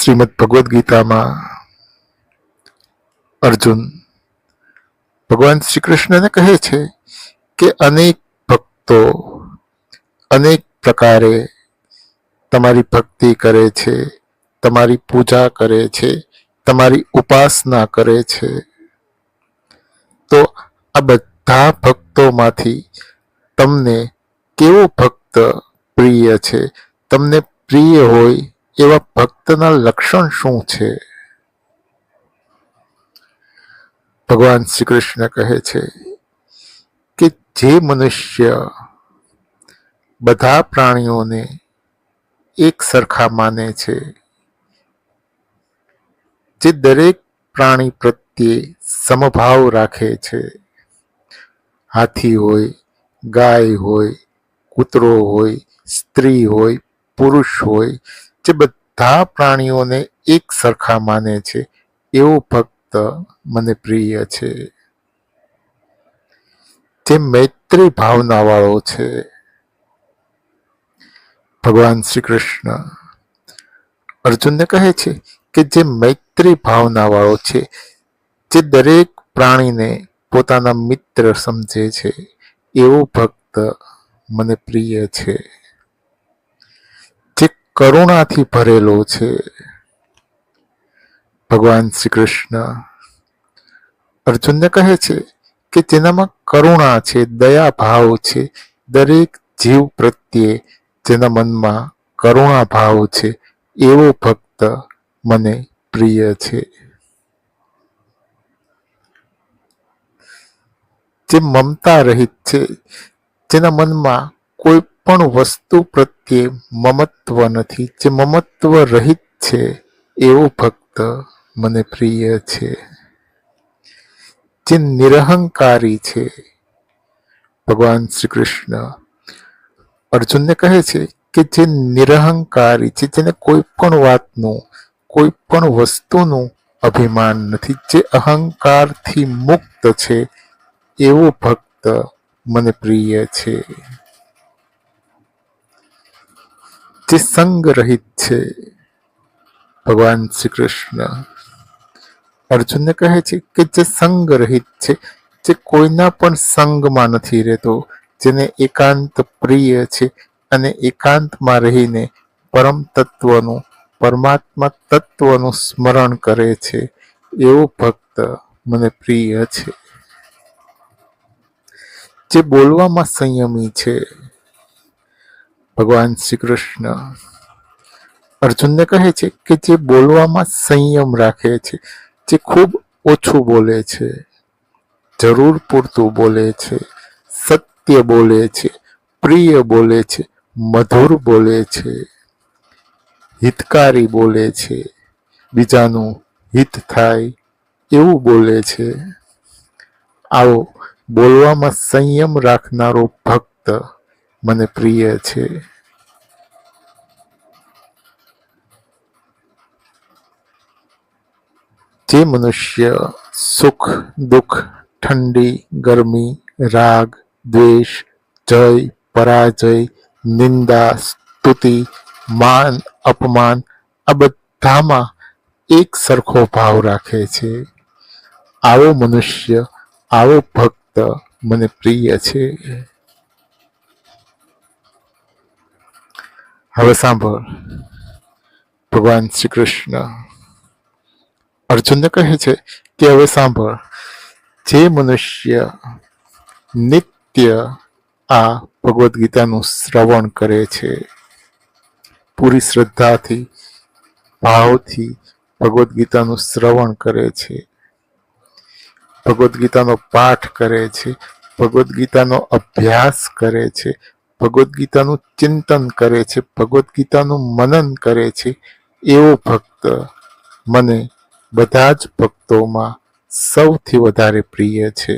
શ્રીમદ ભગવદ્ ગીતામાં અર્જુન ભગવાન શ્રી કૃષ્ણને કહે છે કે અનેક ભક્તો અનેક પ્રકારે તમારી ભક્તિ કરે છે, તમારી પૂજા કરે છે, તમારી ઉપાસના કરે છે. તો આ બધા ભક્તોમાંથી તમને કેવો ભક્ત પ્રિય છે? તમને પ્રિય હોય એવા ભક્તના લક્ષણ શું છે? ભગવાન શ્રી કૃષ્ણ કહે છે કે જે મનુષ્ય બધા પ્રાણીઓને એક સરખા માને છે, જે દરેક પ્રાણી પ્રત્યે સમભાવ રાખે છે, હાથી હોય, ગાય હોય, કૂતરો હોય, સ્ત્રી હોય, પુરુષ હોય, જે બધા પ્રાણીઓને એક સરખા માને છે, એવો ભક્ત મને પ્રિય છે. જે મૈત્રી ભાવના વાળો છે. ભગવાન શ્રી કૃષ્ણ અર્જુનને કહે છે કે જે મૈત્રી ભાવના વાળો છે, જે દરેક પ્રાણીને પોતાના મિત્ર સમજે છે, એવો ભક્ત મને પ્રિય છે. જે કરુણાથી ભરેલો છે. ભગવાન શ્રી કૃષ્ણ અર્જુનને કહે છે કે જેનામાં કરુણા છે, દયા ભાવ છે, દરેક જીવ પ્રત્યે જેના મનમાં કરુણા ભાવ છે, એવો ભક્ત મને પ્રિય છે. જે મમતા રહિત છે, જેના મનમાં કોઈ પણ વસ્તુ પ્રત્યે મમત્વ નથી, જે મમત્વ રહિત છે, એવો ભક્ત મને પ્રિય છે. જે નિરહંકારી છે. ભગવાન શ્રી કૃષ્ણ અર્જુનને કહે છે કે જે નિરહંકારી છે, જેને કોઈ પણ વાતનું, કોઈ પણ વસ્તુનું અભિમાન નથી, જે અહંકારથી મુક્ત છે, એવો ભક્ત મને પ્રિય છે. જે સંગ રહિત છે. ભગવાન શ્રી કૃષ્ણ અર્જુનને કહે છે કે જે સંગ રહિત છે, જે કોઈના પણ સંગમાં નથી રહેતો, જેને એકાંત પ્રિય છે અને એકાંતમાં રહીને પરમ તત્વનું, પરમાત્મા તત્વનું સ્મરણ કરે છે, એવો ભક્ત મને પ્રિય છે. જે બોલવામાં સંયમી છે. ભગવાન શ્રી કૃષ્ણ અર્જુનને કહે છે કે જે બોલવામાં સંયમ રાખે છે, જે ખૂબ ઓછું બોલે છે, જરૂર પૂરતું બોલે છે, સત્ય બોલે છે, પ્રિય બોલે છે, મધુર બોલે છે, હિતકારી બોલે છે, બીજાનું હિત થાય એવું બોલે છે. આવો બોલવામાં સંયમ રાખનારો ભક્ત મને પ્રિય છે. જે મનુષ્ય સુખ દુઃખ, ઠંડી ગરમી, રાગ દ્વેષ, જય પરાજય, નિંદા સ્તુતિ, માન અપમાન, આ બધામાં એક સરખો ભાવ રાખે છે, આવો મનુષ્ય, આવો ભક્ત મને પ્રિય છે. હવે સાંભળ. ભગવાન શ્રી કૃષ્ણ અર્જુનને કહે છે કે હવે સાંભળ. જે મનુષ્ય નિત્ય આ ભગવદ્ ગીતાનું શ્રવણ કરે છે, પૂરી શ્રદ્ધાથી, ભાવથી ભગવદ્ ગીતાનું શ્રવણ કરે છે, ભગવદ્ ગીતાનો પાઠ કરે છે, ભગવદ્ ગીતાનો અભ્યાસ કરે છે, ભગવદ્ ગીતાનું ચિંતન કરે છે, ભગવદ્ ગીતાનું મનન કરે છે, એવો ભક્ત મને બધા જ ભક્તોમાં સૌથી વધારે પ્રિય છે.